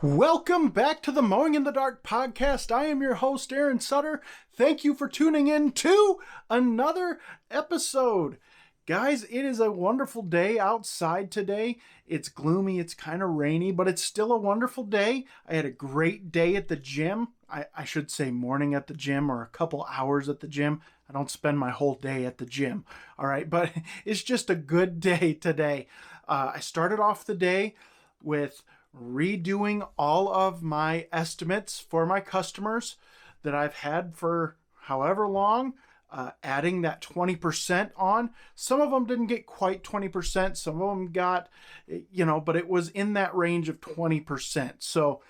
Welcome back to the Mowing in the Dark podcast. I am your host, Aaron Sutter. Thank you for tuning in to another episode. Guys, it is a wonderful day outside today. It's gloomy, it's kind of rainy, but it's still a wonderful day. I had a great day at the gym. I should say morning at the gym or a couple hours at the gym. I don't spend my whole day at the gym, all right? But it's just a good day today. I started off the day with redoing all of my estimates for my customers that I've had for however long, adding that 20% on. Some of them didn't get quite 20%. Some of them got, but it was in that range of 20%. So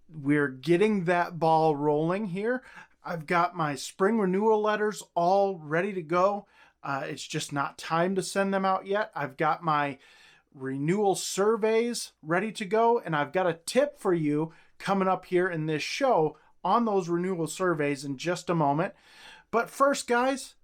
we're getting that ball rolling here. I've got my spring renewal letters all ready to go. It's just not time to send them out yet. I've got my renewal surveys ready to go, and I've got a tip for you coming up here in this show on those renewal surveys in just a moment. But first, guys,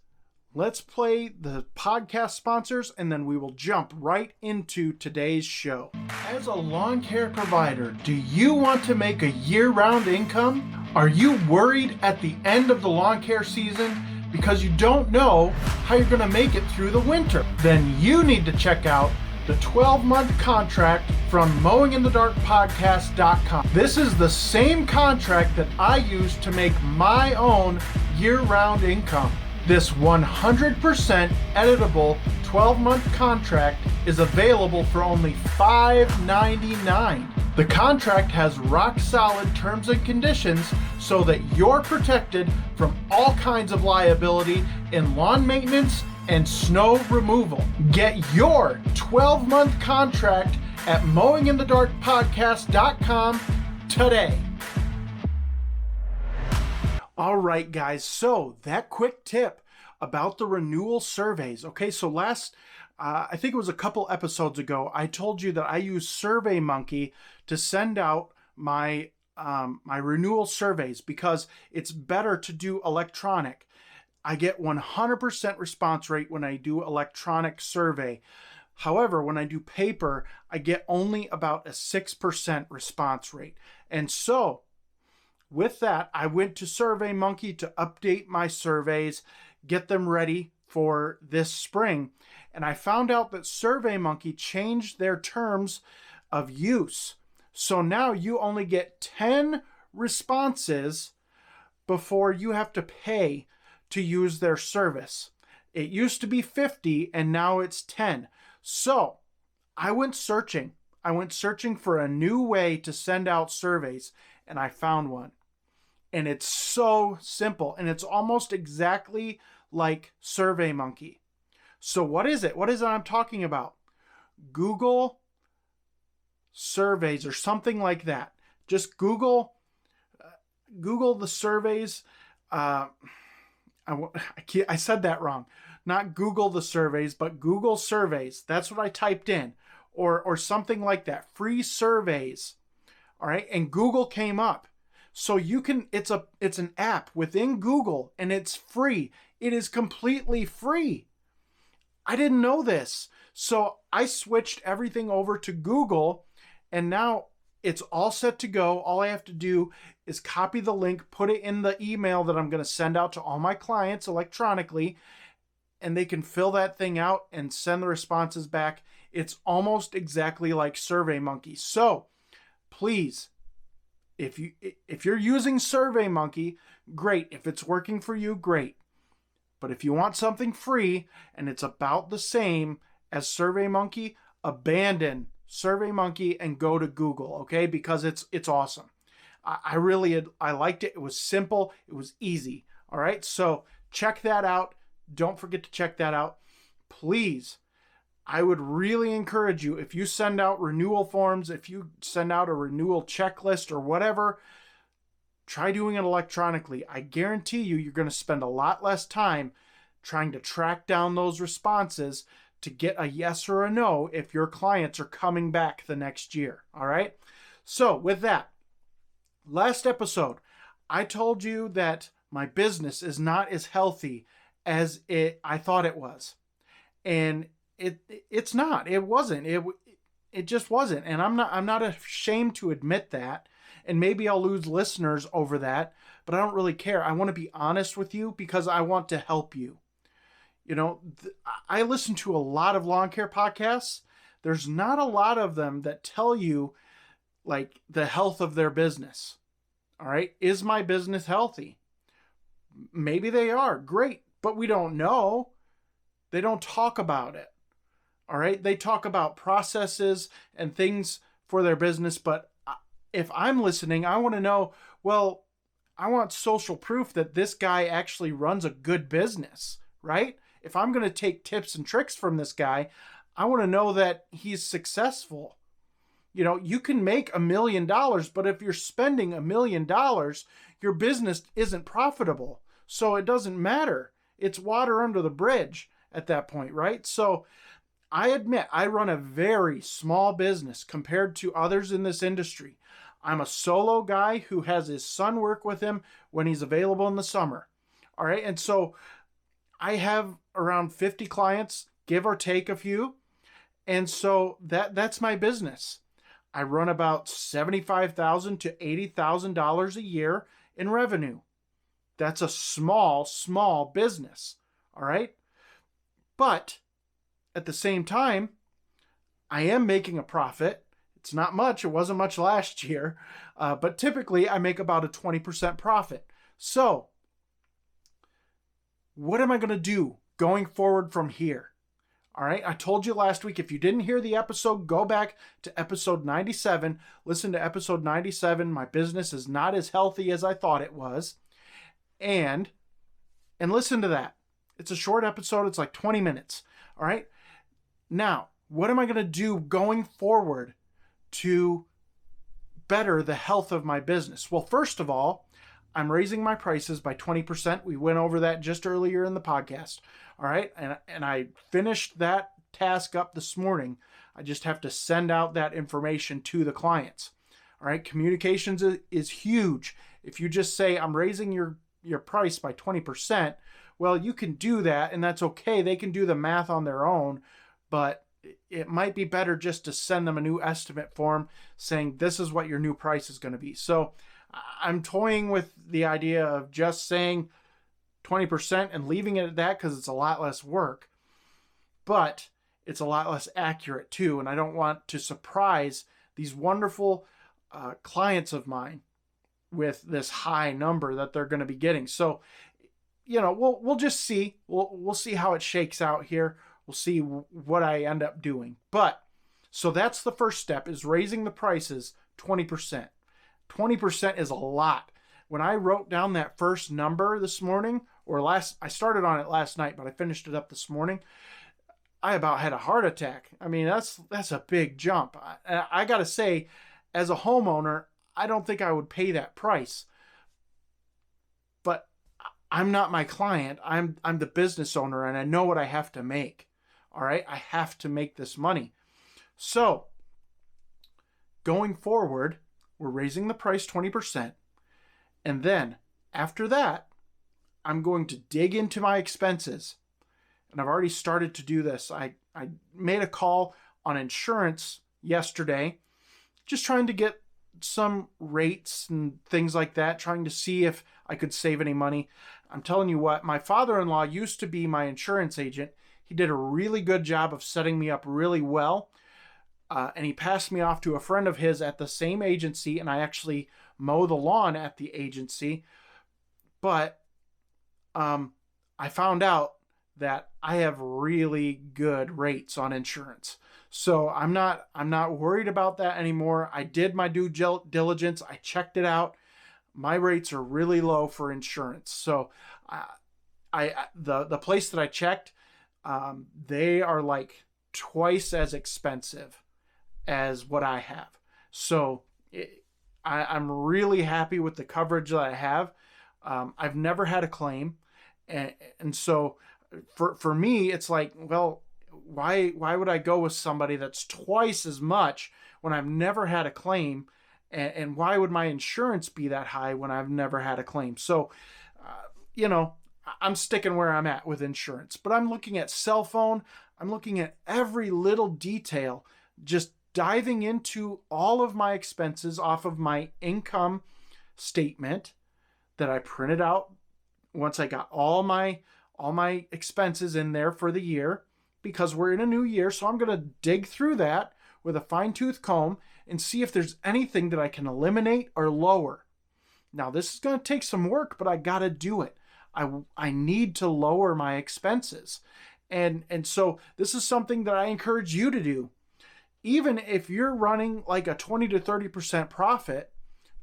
let's play the podcast sponsors, and then we will jump right into today's show. As a lawn care provider, do you want to make a year-round income? Are you worried at the end of the lawn care season because you don't know how you're going to make it through the winter? Then you need to check out the 12-month contract from mowinginthedarkpodcast.com. This is the same contract that I use to make my own year-round income. This 100% editable 12-month contract is available for only $5.99. The contract has rock-solid terms and conditions so that you're protected from all kinds of liability in lawn maintenance and snow removal. Get your 12-month contract at mowinginthedarkpodcast.com today. All right, guys, so that quick tip about the renewal surveys. Okay, so I think it was a couple episodes ago, I told you that I use SurveyMonkey to send out my renewal surveys because it's better to do electronic. I get 100% response rate when I do electronic survey. However, when I do paper, I get only about a 6% response rate. And so, with that, I went to SurveyMonkey to update my surveys, get them ready for this spring. And I found out that SurveyMonkey changed their terms of use. So now you only get 10 responses before you have to pay to use their service. It used to be 50 and now it's 10. So I went searching for a new way to send out surveys, and I found one. And it's so simple, and it's almost exactly like SurveyMonkey. So what is it? What is it I'm talking about? Google surveys or something like that. Just Google the surveys. I said that wrong. Not Google the surveys, but Google surveys. That's what I typed in, or something like that. Free surveys. All right, and Google came up. So you can. It's an app within Google, and it's free. It is completely free. I didn't know this, so I switched everything over to Google, and now it's all set to go. All I have to do is copy the link, put it in the email that I'm going to send out to all my clients electronically, and they can fill that thing out and send the responses back. It's almost exactly like SurveyMonkey. So please, if you're using SurveyMonkey, great. If it's working for you, great. But if you want something free and it's about the same as SurveyMonkey, abandon SurveyMonkey and go to Google, okay? Because it's awesome. I liked it. It was simple. It was easy. All right. So check that out. Don't forget to check that out. Please, I would really encourage you, if you send out renewal forms, if you send out a renewal checklist or whatever, try doing it electronically. I guarantee you're going to spend a lot less time trying to track down those responses to get a yes or a no if your clients are coming back the next year. All right. So with that, last episode, I told you that my business is not as healthy as I thought it was. And it's not. It wasn't. it just wasn't. And I'm not ashamed to admit that. And maybe I'll lose listeners over that, but I don't really care. I want to be honest with you because I want to help you. You know, I listen to a lot of lawn care podcasts. There's not a lot of them that tell you like the health of their business. All right. Is my business healthy? Maybe they are. Great. But we don't know. They don't talk about it. All right. They talk about processes and things for their business. But if I'm listening, I want to know, well, I want social proof that this guy actually runs a good business, right? If I'm going to take tips and tricks from this guy, I want to know that he's successful. You know, you can make $1 million, but if you're spending $1 million, your business isn't profitable. So it doesn't matter. It's water under the bridge at that point, right? So I admit I run a very small business compared to others in this industry. I'm a solo guy who has his son work with him when he's available in the summer. All right. And so I have around 50 clients, give or take a few. And so that's my business. I run about $75,000 to $80,000 a year in revenue. That's a small business. All right. But at the same time, I am making a profit. It's not much. It wasn't much last year. But typically I make about a 20% profit. So what am I going to do going forward from here? All right. I told you last week, if you didn't hear the episode, go back to episode 97. Listen to episode 97. My business is not as healthy as I thought it was. And listen to that. It's a short episode. It's like 20 minutes. All right. Now, what am I going to do going forward to better the health of my business? Well, first of all, I'm raising my prices by 20%. We went over that just earlier in the podcast. All right. And I finished that task up this morning. I just have to send out that information to the clients. All right. Communications is huge. If you just say, I'm raising your price by 20%, well, you can do that and that's okay. They can do the math on their own, but it might be better just to send them a new estimate form saying this is what your new price is going to be. So I'm toying with the idea of just saying 20% and leaving it at that because it's a lot less work, but it's a lot less accurate too. And I don't want to surprise these wonderful clients of mine with this high number that they're going to be getting. So, you know, we'll just see. We'll see how it shakes out here. We'll see what I end up doing. But so that's the first step, is raising the prices 20%. 20% is a lot. When I wrote down that first number this morning, I started on it last night, but I finished it up this morning, I about had a heart attack. I mean, that's a big jump. I got to say, as a homeowner, I don't think I would pay that price. But I'm not my client. I'm the business owner, and I know what I have to make. All right? I have to make this money. So, going forward, we're raising the price 20%. And then, after that, I'm going to dig into my expenses. And I've already started to do this. I made a call on insurance yesterday, just trying to get some rates and things like that, trying to see if I could save any money. I'm telling you what, my father-in-law used to be my insurance agent. He did a really good job of setting me up really well. And he passed me off to a friend of his at the same agency, and I actually mow the lawn at the agency. But I found out that I have really good rates on insurance. So I'm not worried about that anymore. I did my due diligence. I checked it out. My rates are really low for insurance. So the place that I checked, they are like twice as expensive as what I have. So I'm really happy with the coverage that I have. I've never had a claim. And so for me, it's like, well, why would I go with somebody that's twice as much when I've never had a claim? And why would my insurance be that high when I've never had a claim? So, I'm sticking where I'm at with insurance, but I'm looking at cell phone. I'm looking at every little detail, just diving into all of my expenses off of my income statement that I printed out once I got all my expenses in there for the year, because we're in a new year. So I'm going to dig through that with a fine-tooth comb and see if there's anything that I can eliminate or lower. Now, this is going to take some work, but I got to do it. I need to lower my expenses. And so this is something that I encourage you to do. Even if you're running like a 20 to 30% profit,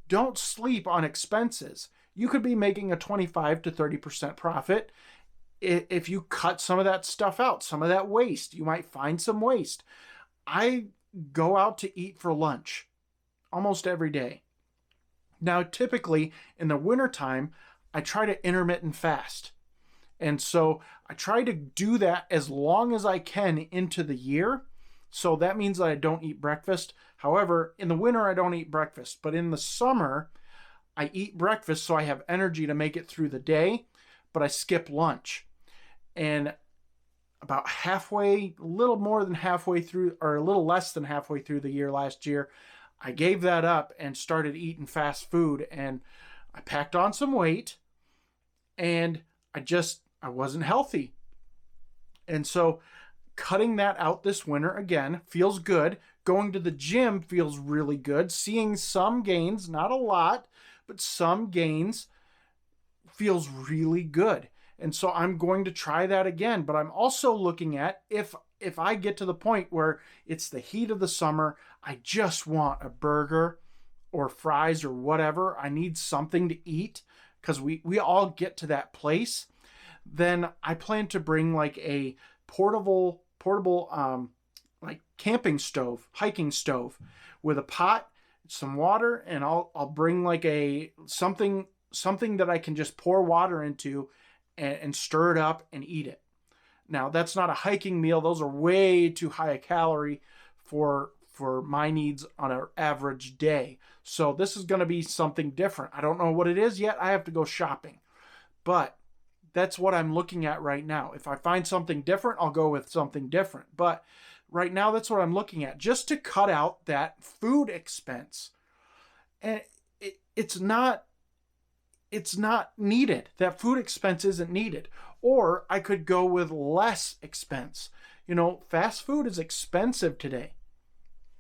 don't sleep on expenses. You could be making a 25 to 30% profit if you cut some of that stuff out, some of that waste. You might find some waste. I go out to eat for lunch almost every day. Now, typically in the wintertime, I try to intermittent fast. And so I try to do that as long as I can into the year. So that means that I don't eat breakfast. However, in the winter, I don't eat breakfast. But in the summer, I eat breakfast so I have energy to make it through the day, but I skip lunch. And about halfway, a little more than halfway through, or a little less than halfway through the year last year, I gave that up and started eating fast food. And I packed on some weight, and I wasn't healthy. And so cutting that out this winter, again, feels good. Going to the gym feels really good. Seeing some gains, not a lot, but some gains feels really good. And so I'm going to try that again. But I'm also looking at if I get to the point where it's the heat of the summer, I just want a burger or fries or whatever, I need something to eat, because we all get to that place, then I plan to bring like a portable like camping stove, hiking stove with a pot, some water, and I'll bring like something that I can just pour water into and stir it up and eat it. Now, that's not a hiking meal. Those are way too high a calorie for my needs on an average day. So this is going to be something different. I don't know what it is yet. I have to go shopping. But that's what I'm looking at right now. If I find something different, I'll go with something different. But right now, that's what I'm looking at, just to cut out that food expense. And it's not needed. That food expense isn't needed. Or I could go with less expense. You know, fast food is expensive today.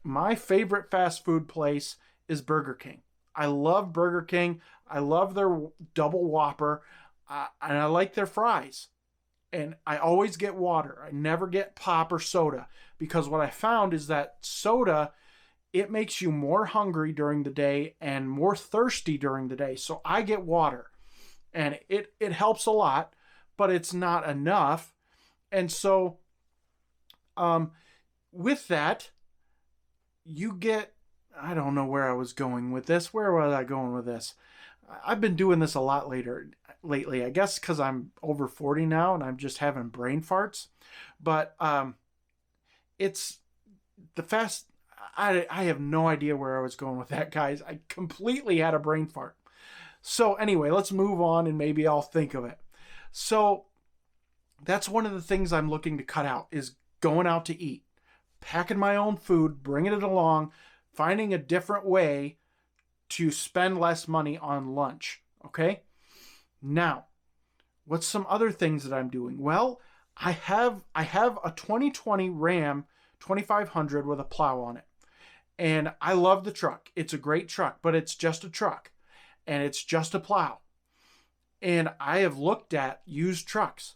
My favorite fast food place is Burger King. I love Burger King. I love their double Whopper. And I like their fries. And I always get water. I never get pop or soda. Because what I found is that soda, it makes you more hungry during the day and more thirsty during the day. So I get water. And it helps a lot, but it's not enough. And so with that, you get, I don't know where I was going with this. Where was I going with this? I've been doing this a lot lately, I guess because I'm over 40 now and I'm just having brain farts. But it's the fast. I have no idea where I was going with that, guys. I completely had a brain fart. So anyway, let's move on and maybe I'll think of it. So that's one of the things I'm looking to cut out, is going out to eat, packing my own food, bringing it along, finding a different way to spend less money on lunch. Okay. Now, what's some other things that I'm doing? Well, I have a 2020 Ram 2500 with a plow on it. And I love the truck. It's a great truck, but it's just a truck and it's just a plow. And I have looked at used trucks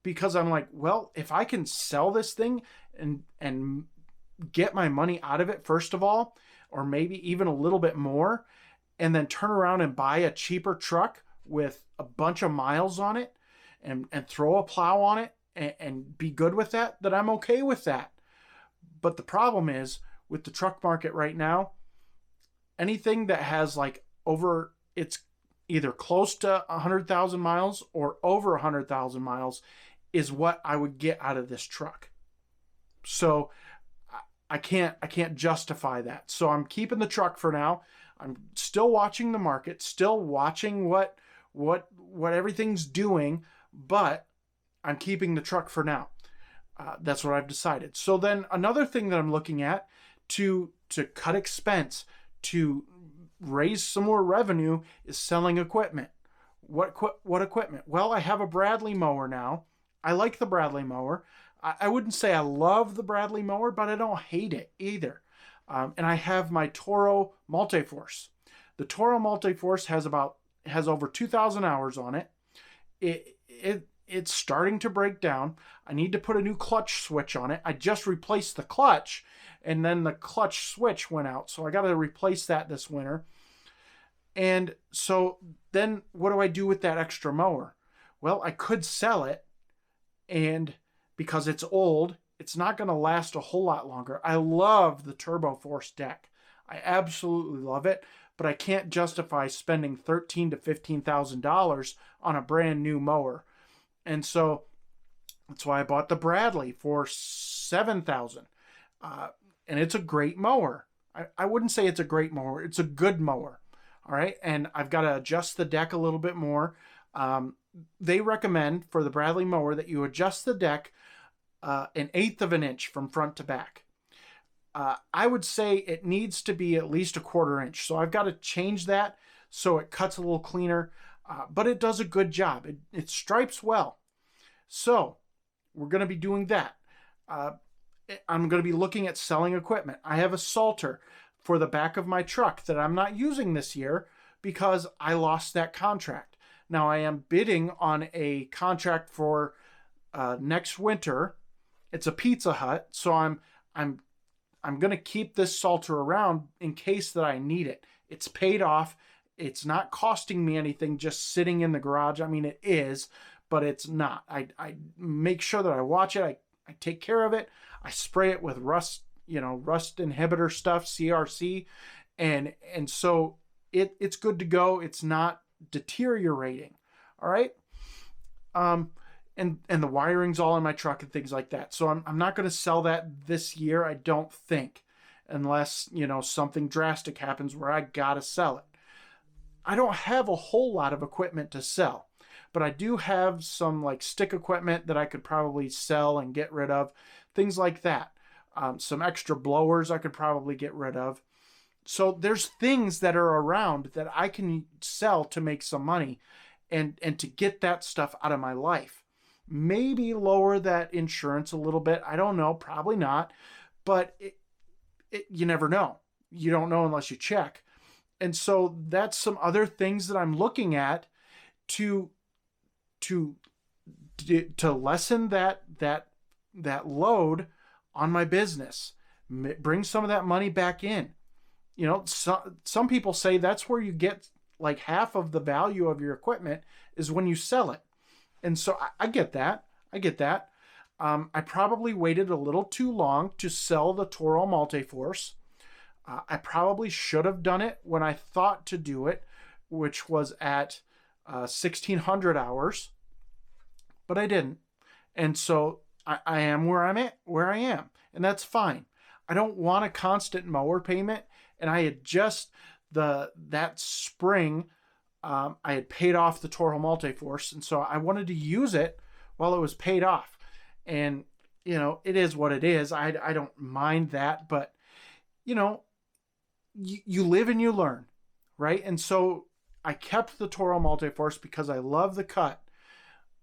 because I'm like, well, if I can sell this thing and get my money out of it, first of all, or maybe even a little bit more, and then turn around and buy a cheaper truck with a bunch of miles on it and throw a plow on it and be good with that, then I'm okay with that. But the problem is with the truck market right now, anything that has like it's either close to 100,000 miles or over 100,000 miles is what I would get out of this truck. So I can't justify that. So I'm keeping the truck for now. I'm still watching the market, still watching what everything's doing, but I'm keeping the truck for now. That's what I've decided. So then another thing that I'm looking at to cut expense, to raise some more revenue is selling equipment. What equipment? Well, I have a Bradley mower now. I like the Bradley mower. I wouldn't say I love the Bradley mower, but I don't hate it either. And I have my Toro Multiforce. The Toro Multiforce has over 2,000 hours on it. It's starting to break down. I need to put a new clutch switch on it. I just replaced the clutch, and then the clutch switch went out, so I got to replace that this winter. And so then what do I do with that extra mower? Well, I could sell it, and because it's old, it's not going to last a whole lot longer. I love the Turbo Force deck. I absolutely love it, but I can't justify spending $13,000 to $15,000 on a brand new mower. And so that's why I bought the Bradley for $7,000. And it's a great mower. I wouldn't say it's a great mower. It's a good mower. All right. And I've got to adjust the deck a little bit more. They recommend for the Bradley mower that you adjust the deck 1/8 of an inch from front to back. I would say it needs to be at least 1/4 inch. So I've got to change that so it cuts a little cleaner. But it does a good job. It stripes well. So we're going to be doing that. I'm going to be looking at selling equipment. I have a salter for the back of my truck that I'm not using this year because I lost that contract. Now I am bidding on a contract for next winter. It's a Pizza Hut, so I'm going to keep this salter around in case that I need it. It's paid off. It's not costing me anything just sitting in the garage. I mean, it is, but it's not. I make sure that I watch it. I take care of it. I spray it with rust inhibitor stuff, CRC. And so it's good to go. It's not deteriorating. All right. And the wiring's all in my truck and things like that. So I'm not going to sell that this year. I don't think, unless, something drastic happens where I got to sell it. I don't have a whole lot of equipment to sell, but I do have some like stick equipment that I could probably sell and get rid of, things like that. Some extra blowers I could probably get rid of. So there's things that are around that I can sell to make some money and to get that stuff out of my life. Maybe lower that insurance a little bit. I don't know, probably not, but you never know. You don't know unless you check. And so that's some other things that I'm looking at to lessen that load on my business. Bring some of that money back in. Some people say that's where you get like half of the value of your equipment is when you sell it. And so I get that. I probably waited a little too long to sell the Toro Multiforce. I probably should have done it when I thought to do it, which was at 1,600 hours, but I didn't. And so I am where I am, and that's fine. I don't want a constant mower payment, and I had just that spring, I had paid off the Toro Multiforce, and so I wanted to use it while it was paid off. And it is what it is. I don't mind that, but you live and you learn, right? And so I kept the Toro Multiforce because I love the cut.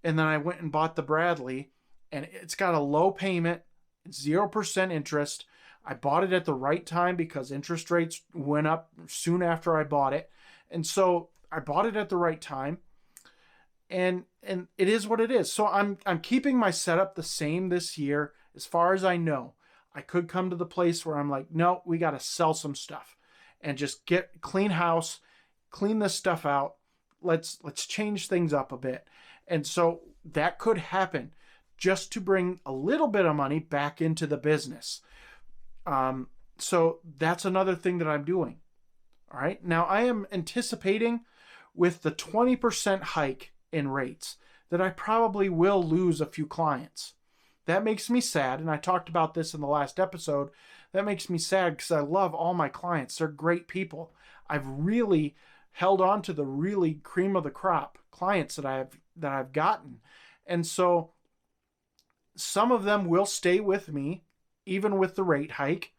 And then I went and bought the Bradley, and it's got a low payment, 0% interest. I bought it at the right time because interest rates went up soon after I bought it. And so I bought it at the right time, and it is what it is. So I'm keeping my setup the same this year as far as I know. I could come to the place where I'm like, no, we got to sell some stuff and just get clean house, clean this stuff out. Let's change things up a bit. And so that could happen just to bring a little bit of money back into the business. So that's another thing that I'm doing. All right. Now I am anticipating with the 20% hike in rates that I probably will lose a few clients. That makes me sad. And I talked about this in the last episode. That makes me sad because I love all my clients. They're great people. I've really held on to the really cream of the crop clients that I've gotten. And so some of them will stay with me even with the rate hike.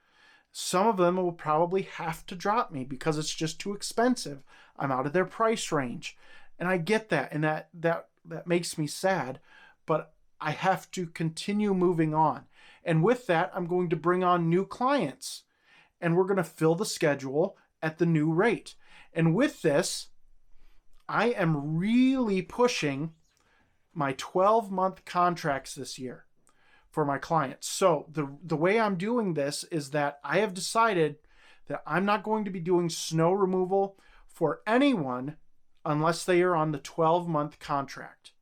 Some of them will probably have to drop me because it's just too expensive. I'm out of their price range. And I get that, and that makes me sad, but I have to continue moving on. And with that, I'm going to bring on new clients, and we're going to fill the schedule at the new rate. And with this, I am really pushing my 12-month contracts this year for my clients. So the way I'm doing this is that I have decided that I'm not going to be doing snow removal for anyone unless they are on the 12-month contract.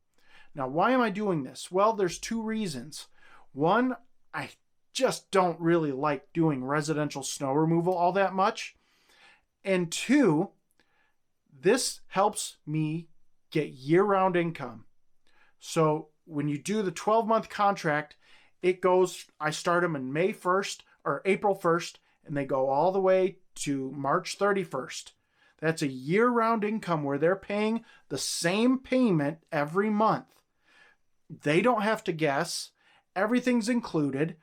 Now, why am I doing this? Well, there's two reasons. One, I just don't really like doing residential snow removal all that much. And two, this helps me get year-round income. So when you do the 12-month contract, it goes, I start them in May 1st or April 1st, and they go all the way to March 31st. That's a year-round income where they're paying the same payment every month. They don't have to guess. Everything's included.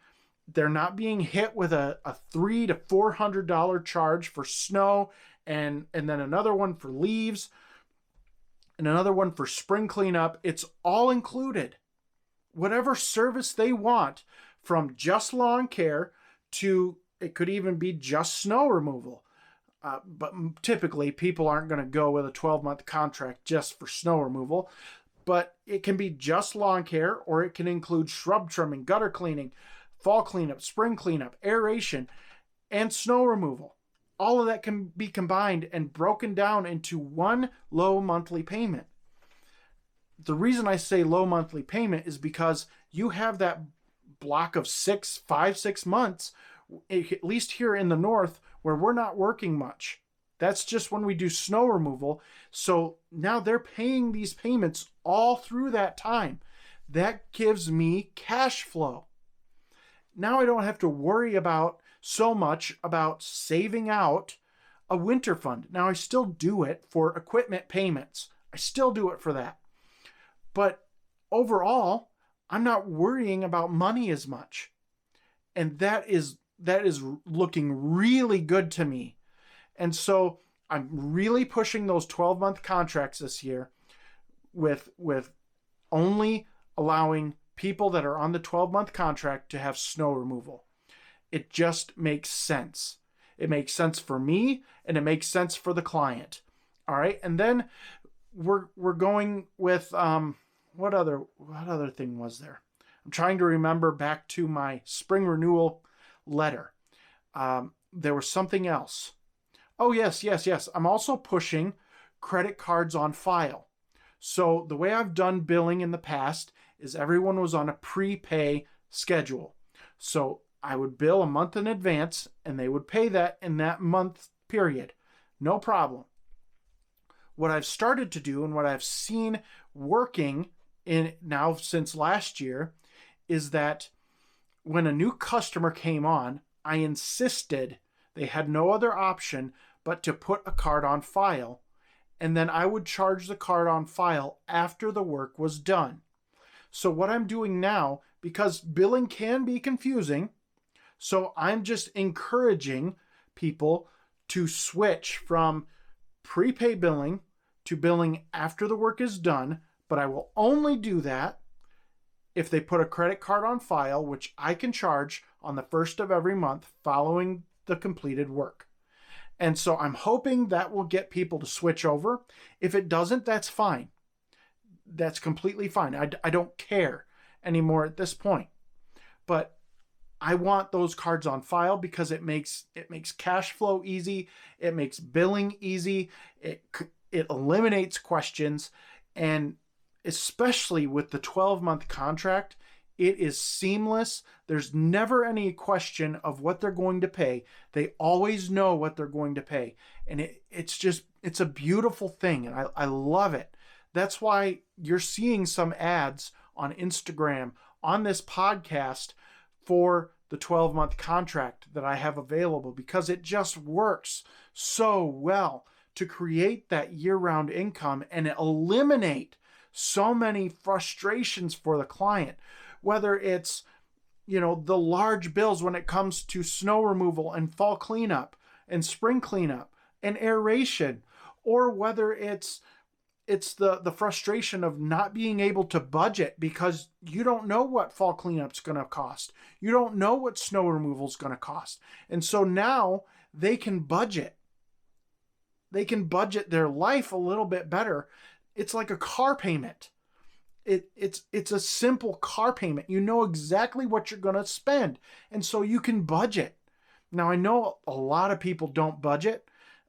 They're not being hit with a $300 to $400 charge for snow and then another one for leaves and another one for spring cleanup. It's all included. Whatever service they want, from just lawn care to it could even be just snow removal. But typically people aren't going to go with a 12-month contract just for snow removal. But it can be just lawn care, or it can include shrub trimming, gutter cleaning, fall cleanup, spring cleanup, aeration, and snow removal. All of that can be combined and broken down into one low monthly payment. The reason I say low monthly payment is because you have that block of 6 months, at least here in the north, where we're not working much. That's just when we do snow removal. So now they're paying these payments all through that time. That gives me cash flow. Now I don't have to worry so much about saving out a winter fund. Now I still do it for equipment payments. I still do it for that. But overall, I'm not worrying about money as much. And that is looking really good to me. And so I'm really pushing those 12-month contracts this year with only allowing people that are on the 12-month contract to have snow removal. It just makes sense. It makes sense for me, and it makes sense for the client. All right, and then we're going with what other thing was there? I'm trying to remember back to my spring renewal letter. There was something else. Oh, yes. I'm also pushing credit cards on file. So the way I've done billing in the past is everyone was on a prepay schedule. So I would bill a month in advance, and they would pay that in that month period. No problem. What I've started to do, and what I've seen working in now since last year, is that when a new customer came on, I insisted they had no other option but to put a card on file, and then I would charge the card on file after the work was done. So what I'm doing now, because billing can be confusing, so I'm just encouraging people to switch from prepay billing to billing after the work is done, but I will only do that if they put a credit card on file, which I can charge on the first of every month following the completed work. And so I'm hoping that will get people to switch over. If it doesn't, that's fine. That's completely fine. I don't care anymore at this point. But I want those cards on file because it makes cash flow easy. It makes billing easy. It eliminates questions. And especially with the 12-month contract, it is seamless. There's never any question of what they're going to pay. They always know what they're going to pay. And it's a beautiful thing. And I love it. That's why you're seeing some ads on Instagram, on this podcast, for the 12-month contract that I have available, because it just works so well to create that year-round income and eliminate so many frustrations for the client. Whether it's the large bills when it comes to snow removal and fall cleanup and spring cleanup and aeration, or whether it's the frustration of not being able to budget because you don't know what fall cleanup's going to cost. You don't know what snow removal's going to cost. And so now they can budget. They can budget their life a little bit better. It's like a car payment. It's a simple car payment. You know exactly what you're going to spend. And so you can budget. Now, I know a lot of people don't budget,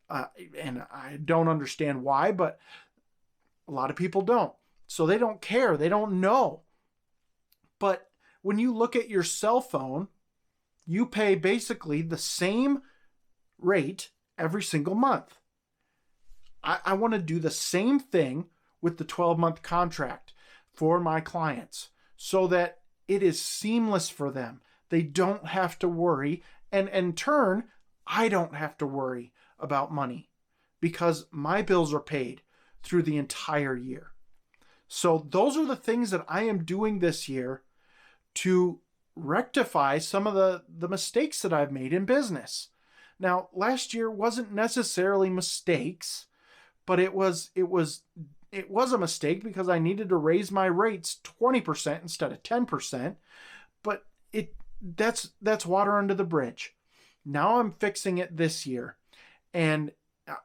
and I don't understand why, but a lot of people don't. So they don't care. They don't know. But when you look at your cell phone, you pay basically the same rate every single month. I want to do the same thing with the 12-month contract for my clients so that it is seamless for them. They don't have to worry. And in turn, I don't have to worry about money because my bills are paid through the entire year. So those are the things that I am doing this year to rectify some of the mistakes that I've made in business. Now, last year wasn't necessarily mistakes, but it was a mistake because I needed to raise my rates 20% instead of 10%. But that's water under the bridge. Now I'm fixing it this year, and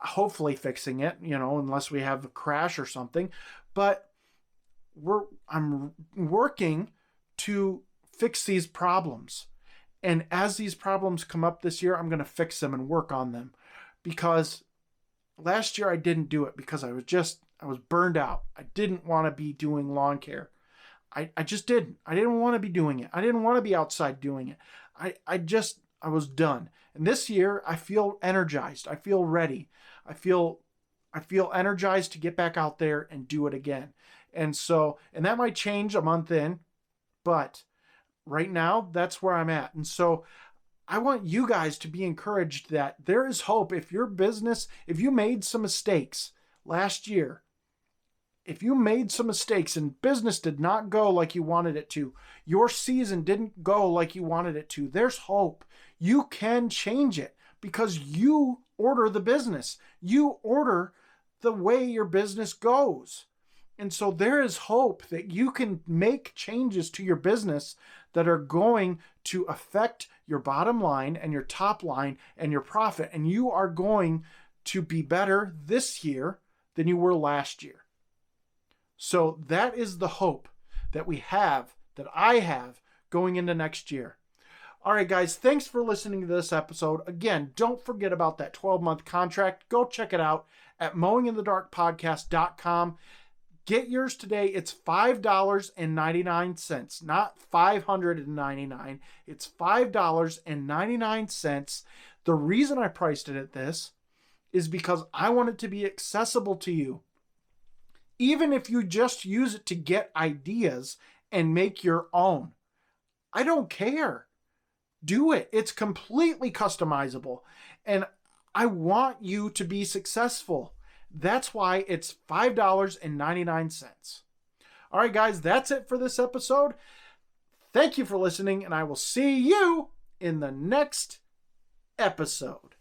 hopefully fixing it, unless we have a crash or something. But I'm working to fix these problems. And as these problems come up this year, I'm going to fix them and work on them. Because last year I didn't do it because I was burned out. I didn't want to be doing lawn care. I just didn't. I didn't want to be doing it. I didn't want to be outside doing it. I was done. And this year I feel energized. I feel ready. I feel energized to get back out there and do it again. And that might change a month in, but right now that's where I'm at. And so I want you guys to be encouraged that there is hope. If you made some mistakes last year, if you made some mistakes and business did not go like you wanted it to, your season didn't go like you wanted it to, there's hope. You can change it because you order the business. You order the way your business goes. And so there is hope that you can make changes to your business that are going to affect your bottom line and your top line and your profit. And you are going to be better this year than you were last year. So that is the hope that I have going into next year. All right, guys, thanks for listening to this episode. Again, don't forget about that 12-month contract. Go check it out at mowinginthedarkpodcast.com. Get yours today. It's $5.99, not $599. It's $5.99. The reason I priced it at this is because I want it to be accessible to you. Even if you just use it to get ideas and make your own. I don't care. Do it. It's completely customizable. And I want you to be successful. That's why it's $5.99. All right, guys, that's it for this episode. Thank you for listening, and I will see you in the next episode.